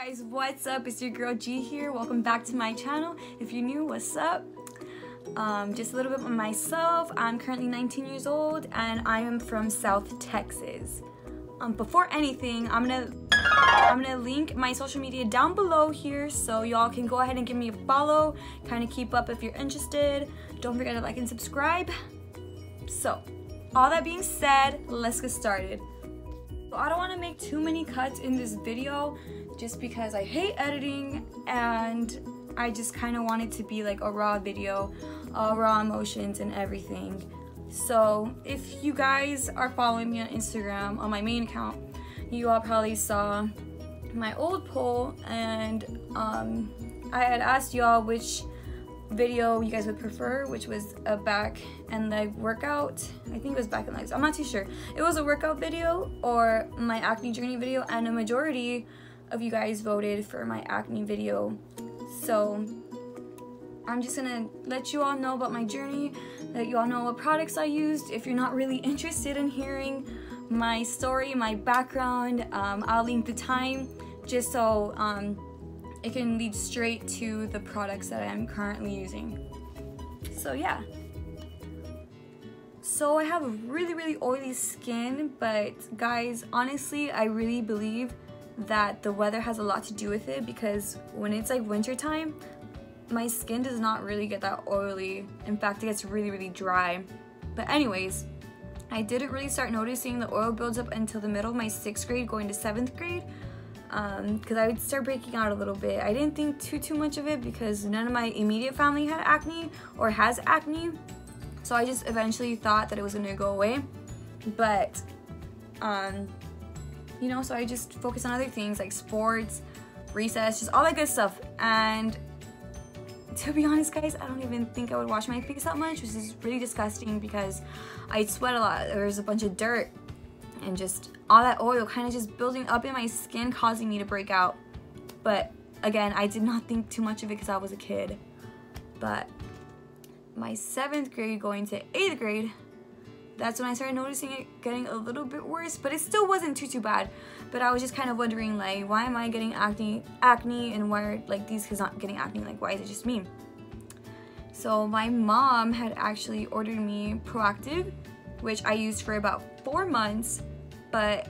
Guys, what's up? It's your girl G here. Welcome back to my channel. If you're new, what's up? Just a little bit about myself. I'm currently 19 years old and I am from South Texas. Before anything, I'm gonna link my social media down below here so y'all can go ahead and give me a follow, kind of keep up if you're interested. Don't forget to like and subscribe. So, all that being said, let's get started. So I don't want to make too many cuts in this video just because I hate editing and I just kind of want it to be like a raw video, raw emotions and everything. So if you guys are following me on Instagram on my main account, you all probably saw my old poll and I had asked y'all which video you guys would prefer, which was a back and leg workout. I think it was back and legs, I'm not too sure. It was a workout video or my acne journey video, and a majority of you guys voted for my acne video. So I'm just gonna let you all know about my journey, let you all know what products I used. If you're not really interested in hearing my story, my background, I'll link the time just so it can lead straight to the products that I'm currently using. So yeah. So I have a really oily skin, but guys, honestly, I really believe that the weather has a lot to do with it, because when it's like winter time, my skin does not really get that oily. In fact, it gets really dry. But anyways, I didn't really start noticing the oil builds up until the middle of my 6th grade going to 7th grade. Because I would start breaking out a little bit. I didn't think too much of it because none of my immediate family had acne or has acne, so I just eventually thought that it was gonna go away. But you know, so I just focused on other things like sports, recess, just all that good stuff. And to be honest, guys, I don't even think I would wash my face that much, which is really disgusting because I sweat a lot. There's a bunch of dirt and just all that oil kind of just building up in my skin, causing me to break out. But again, I did not think too much of it because I was a kid. But my 7th grade going to 8th grade, that's when I started noticing it getting a little bit worse, but it still wasn't too bad. But I was just kind of wondering, like, why am I getting acne and why are like these kids not getting acne? Like, why is it just me? So my mom had actually ordered me Proactive, which I used for about 4 months, but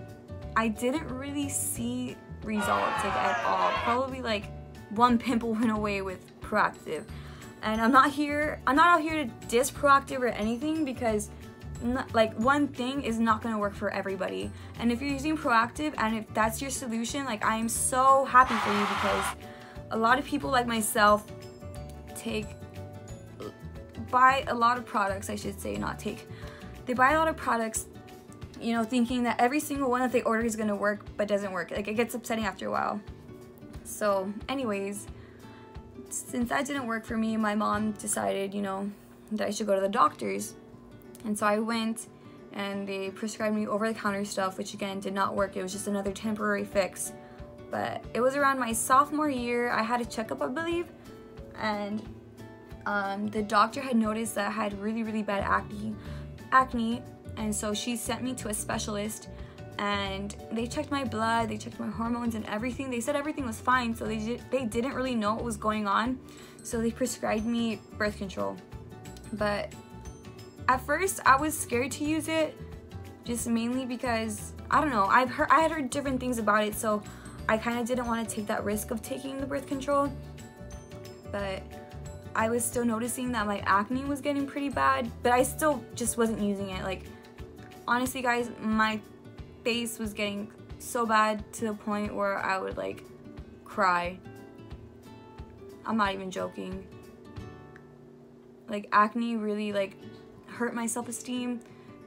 I didn't really see results like at all. Probably like 1 pimple went away with Proactive. And I'm not out here to diss Proactive or anything, because like one thing is not going to work for everybody. And if you're using Proactive and if that's your solution, like, I am so happy for you, because a lot of people like myself buy a lot of products, I should say, not take. They buy a lot of products, you know, thinking that every single one that they order is gonna work, but doesn't work. Like, it gets upsetting after a while. So anyways, since that didn't work for me, my mom decided, you know, that I should go to the doctors. And so I went and they prescribed me over-the-counter stuff, which again did not work. It was just another temporary fix. But it was around my sophomore year, I had a checkup, I believe, and the doctor had noticed that I had really bad acne, and so she sent me to a specialist, and they checked my blood, they checked my hormones and everything. They said everything was fine, so they didn't really know what was going on, so they prescribed me birth control. But at first I was scared to use it, just mainly because, I don't know, I had heard different things about it, so I kind of didn't want to take that risk of taking the birth control. But I was still noticing that my acne was getting pretty bad, but I still just wasn't using it. Like, honestly guys, my face was getting so bad to the point where I would like cry. I'm not even joking. Like, acne really like hurt my self-esteem.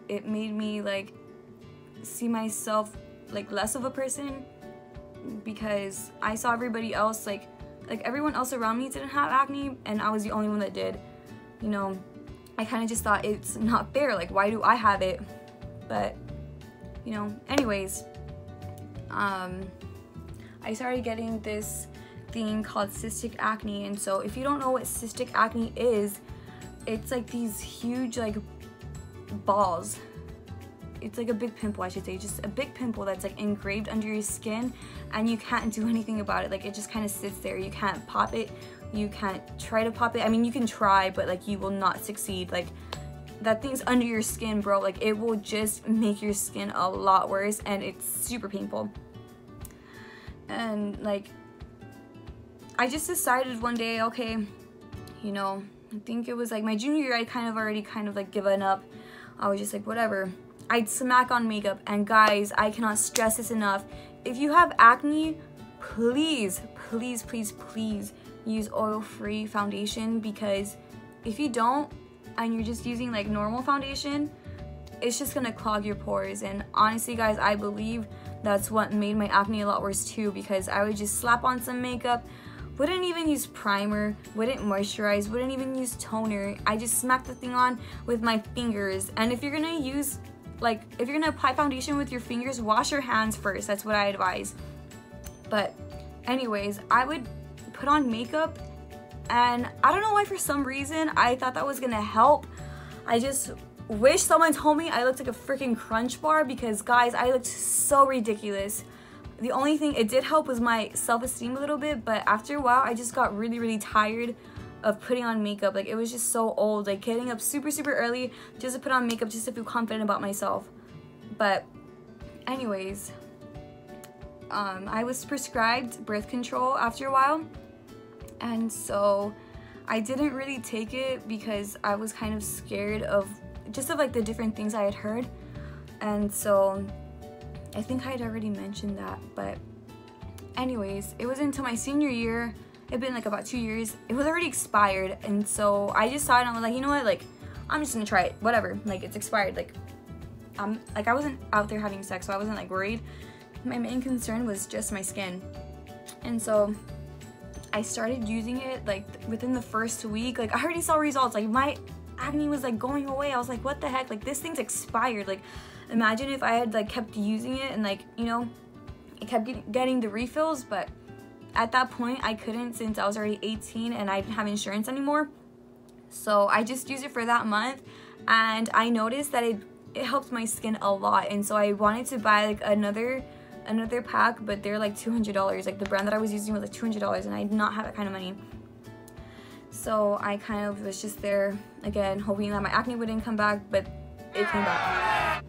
It made me like see myself like less of a person, because I saw everybody else like everyone else around me didn't have acne and I was the only one that did. You know, I kind of just thought it's not fair, like, why do I have it? But you know, anyways, I started getting this thing called cystic acne. And so if you don't know what cystic acne is, it's like these huge like balls. it's like a big pimple, I should say, just a big pimple that's like engraved under your skin, and you can't do anything about it. Like it just kind of sits there. You can't pop it, you can't try to pop it. I mean, you can try, but like you will not succeed. Like that thing's under your skin, bro. Like it will just make your skin a lot worse, and it's super painful. And like I just decided one day, okay, you know, I think it was like my junior year, I already like given up. I was just like, whatever. I'd smack on makeup, and guys, I cannot stress this enough. If you have acne, please, please, please, please use oil-free foundation, because if you don't, and you're just using like normal foundation, it's just gonna clog your pores. And honestly, guys, I believe that's what made my acne a lot worse too, because I would just slap on some makeup, wouldn't even use primer, wouldn't moisturize, wouldn't even use toner. I just smacked the thing on with my fingers. And if you're gonna use, like, if you're gonna apply foundation with your fingers, wash your hands first. That's what I advise. But anyways, I would put on makeup, and I don't know why, for some reason, I thought that was gonna help. I just wish someone told me I looked like a freaking crunch bar, because guys, I looked so ridiculous. The only thing it did help was my self-esteem a little bit, but after a while I just got really, really tired of putting on makeup. Like it was just so old, like getting up super, super early just to put on makeup just to feel confident about myself. But anyways, I was prescribed birth control after a while, and so I didn't really take it because I was kind of scared of like the different things I had heard. And so I think I had already mentioned that, but anyways, it was until my senior year. It'd been like about 2 years. It was already expired, and so I just saw it and I was like, you know what, like I'm just gonna try it, whatever, like it's expired. Like I wasn't out there having sex, so I wasn't like worried. My main concern was just my skin. And so I started using it like within the first week. Like I already saw results. Like my acne was like going away. I was like, what the heck, like this thing's expired. Like imagine if I had like kept using it and like, you know, it kept getting the refills. But at that point I couldn't, since I was already 18 and I didn't have insurance anymore. So I just used it for that month, and I noticed that it helped my skin a lot. And so I wanted to buy like another pack, but they're like $200. Like the brand that I was using was like $200, and I did not have that kind of money. So I kind of was just there again hoping that my acne wouldn't come back, but it came back.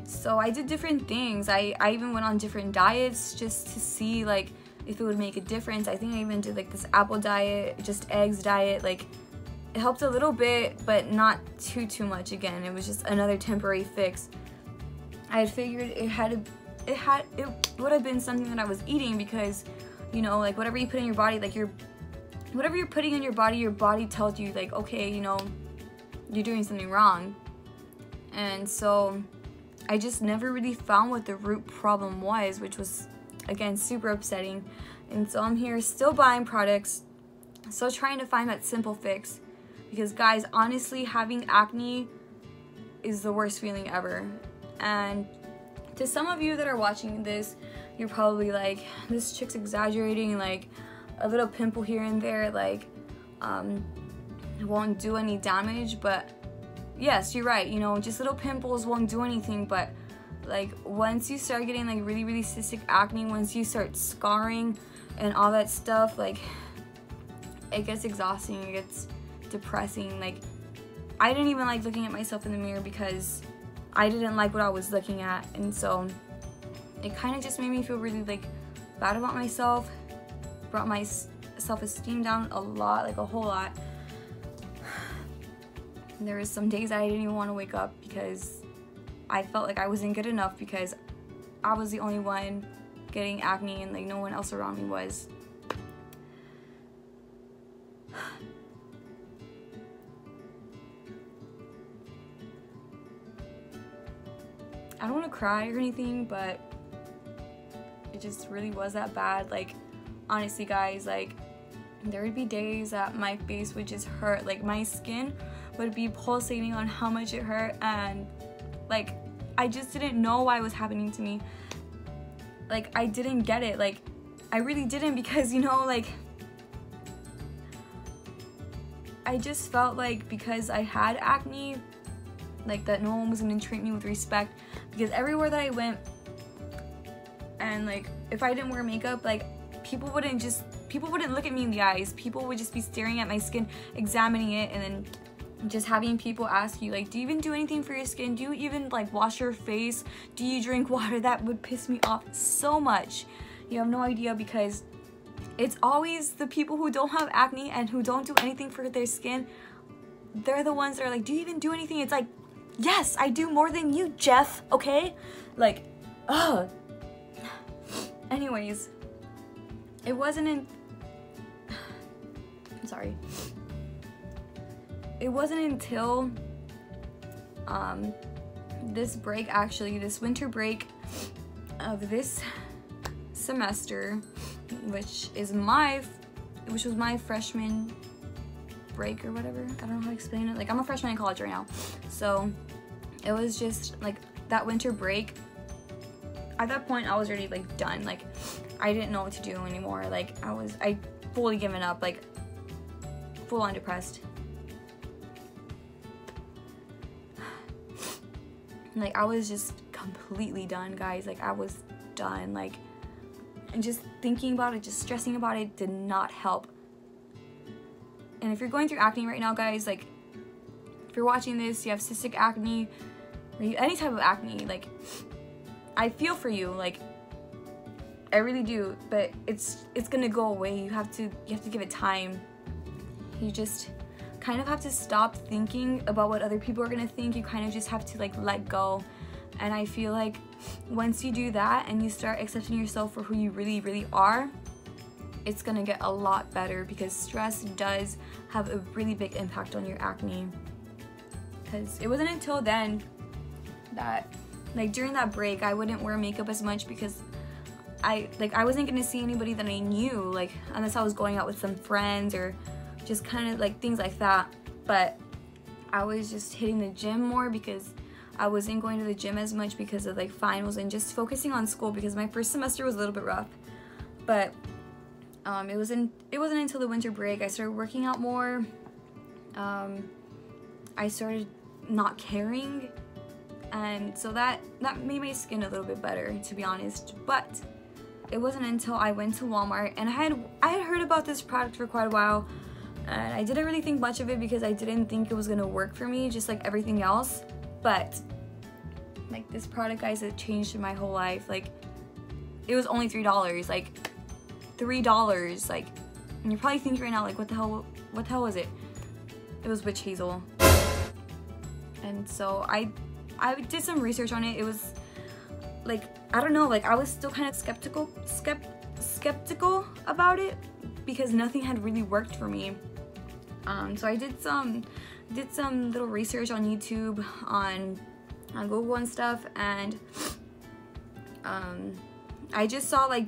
So I did different things. I even went on different diets just to see like if it would make a difference. I think I even did like this apple diet, just eggs diet. Like it helped a little bit, but not too much. Again, it was just another temporary fix. I had figured it would have been something that I was eating, because you know, like whatever you put in your body, like whatever you're putting in your body tells you like, okay, you know, you're doing something wrong. And so I just never really found what the root problem was, which was again super upsetting. And so I'm here still buying products, still trying to find that simple fix, because guys, honestly, having acne is the worst feeling ever. And to some of you that are watching this, you're probably like, this chick's exaggerating, like a little pimple here and there, like it won't do any damage. But yes, you're right, you know, just little pimples won't do anything. But like once you start getting like really, really cystic acne, once you start scarring and all that stuff, like it gets exhausting, it gets depressing. Like I didn't even like looking at myself in the mirror because I didn't like what I was looking at. And so it kind of just made me feel really like bad about myself, brought my self-esteem down a lot, like a whole lot. And there was some days I didn't even want to wake up because I felt like I wasn't good enough, because I was the only one getting acne and like no one else around me was. I don't want to cry or anything, but it just really was that bad. Like honestly guys, like there would be days that my face would just hurt, like my skin would be pulsating on how much it hurt, and like I just didn't know why it was happening to me. Like I didn't get it, like I really didn't, because you know, like I just felt like because I had acne, like that no one was gonna treat me with respect, because everywhere that I went, and like if I didn't wear makeup, like people wouldn't look at me in the eyes. People would just be staring at my skin, examining it, and then just having people ask you like, do you even do anything for your skin? Do you even like wash your face? Do you drink water? That would piss me off so much. You have no idea, because it's always the people who don't have acne and who don't do anything for their skin. They're the ones that are like, do you even do anything? It's like, yes, I do more than you, Jeff, okay? Like, ugh. Anyways, it wasn't in... I'm sorry. It wasn't until this break, actually, this winter break of this semester, which was my freshman break or whatever. I don't know how to explain it. Like, I'm a freshman in college right now, so it was just like that winter break. At that point, I was already like done. Like, I didn't know what to do anymore. Like, I fully given up. Like, full on depressed. Like, I was just completely done, guys. Like, I was done. Like, and just thinking about it, just stressing about it did not help. And if you're going through acne right now, guys, like, if you're watching this, you have cystic acne, or any type of acne, like, I feel for you. Like, I really do. But it's gonna go away. You have to give it time. You just kind of have to stop thinking about what other people are gonna think. You kind of just have to like let go. And I feel like once you do that and you start accepting yourself for who you really, really are, it's gonna get a lot better, because stress does have a really big impact on your acne. Because it wasn't until then that, like, during that break, I wouldn't wear makeup as much, because I wasn't gonna see anybody that I knew, like, unless I was going out with some friends or just kind of like things like that. But I was just hitting the gym more, because I wasn't going to the gym as much because of like finals and just focusing on school, because my first semester was a little bit rough. But it wasn't until the winter break I started working out more. I started not caring, and so that made my skin a little bit better, to be honest. But it wasn't until I went to Walmart, and I had heard about this product for quite a while, and I didn't really think much of it because I didn't think it was gonna work for me, just like everything else. But like, this product, guys, it changed my whole life. Like, it was only $3, like $3. Like, and you're probably thinking right now, like, what the hell was it? It was witch hazel. And so I did some research on it. It was like, I don't know, like, I was still kind of skeptical about it, because nothing had really worked for me. So I did some little research on YouTube, on Google and stuff, and I just saw like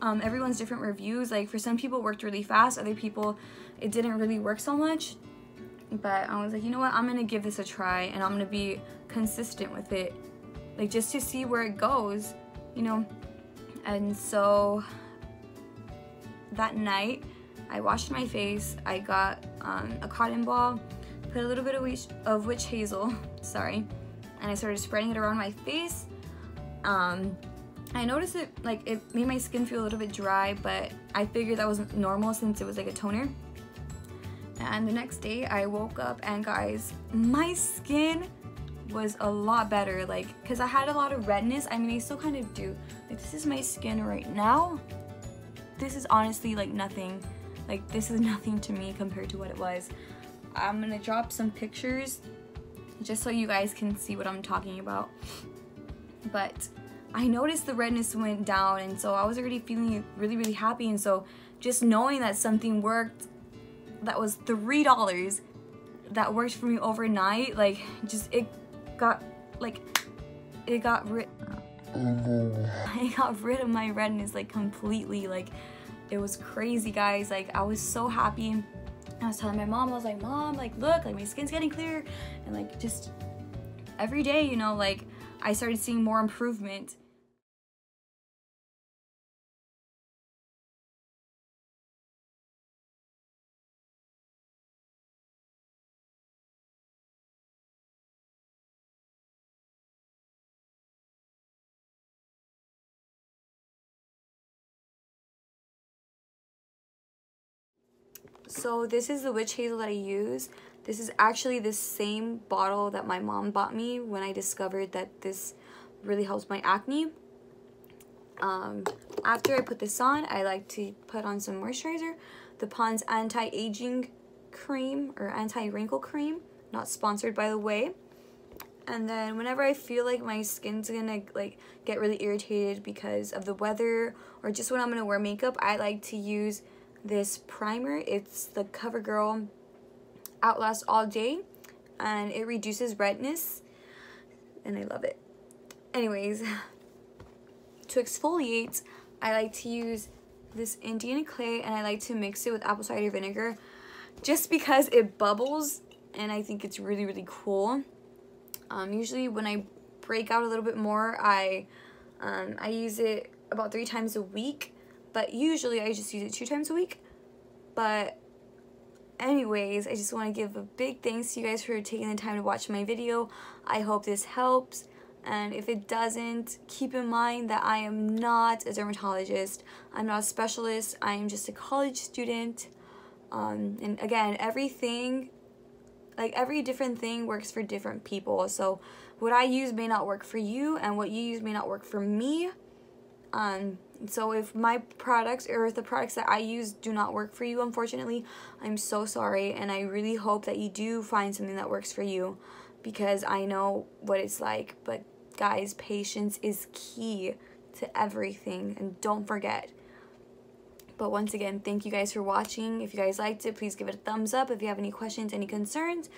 everyone's different reviews. Like, for some people it worked really fast, other people it didn't really work so much. But I was like, you know what, I'm gonna give this a try, and I'm gonna be consistent with it, like, just to see where it goes, you know. And so that night I washed my face. I got a cotton ball, put a little bit of witch hazel, sorry, and I started spreading it around my face. I noticed it made my skin feel a little bit dry, but I figured that was normal since it was like a toner. And the next day I woke up, and guys, my skin was a lot better, like, because I had a lot of redness. I mean, I still kind of do. Like, this is my skin right now. This is honestly like nothing. Like, this is nothing to me compared to what it was. I'm gonna drop some pictures just so you guys can see what I'm talking about. But I noticed the redness went down, and so I was already feeling really, really happy. And so just knowing that something worked, that was $3, that worked for me overnight, like, just it got rid of my redness, like, completely. Like, it was crazy, guys. Like, I was so happy. I was telling my mom, I was like, Mom, like, look, like, my skin's getting clear. And like, just every day, you know, like, I started seeing more improvement. So this is the witch hazel that I use. This is actually the same bottle that my mom bought me when I discovered that this really helps my acne. After I put this on, I like to put on some moisturizer. The Pond's anti-aging cream or anti-wrinkle cream, not sponsored by the way. And then whenever I feel like my skin's gonna like get really irritated because of the weather or just when I'm gonna wear makeup, I like to use this primer. It's the CoverGirl Outlast All Day, and it reduces redness, and I love it. Anyways, to exfoliate, I like to use this Indian clay, and I like to mix it with apple cider vinegar just because it bubbles, and I think it's really, really cool. Usually when I break out a little bit more, I use it about 3 times a week, but usually I just use it 2 times a week. But anyways, I just want to give a big thanks to you guys for taking the time to watch my video. I hope this helps, and if it doesn't, keep in mind that I am not a dermatologist. I'm not a specialist. I am just a college student. And again, everything, like every different thing works for different people. So what I use may not work for you, and what you use may not work for me. So if my products or if the products that I use do not work for you, unfortunately, I'm so sorry, and I really hope that you do find something that works for you, because I know what it's like. But guys, patience is key to everything, and don't forget. But once again, thank you guys for watching. If you guys liked it, please give it a thumbs up. If you have any questions, any concerns,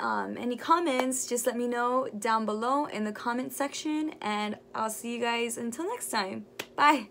any comments, just let me know down below in the comment section, and I'll see you guys until next time. Bye.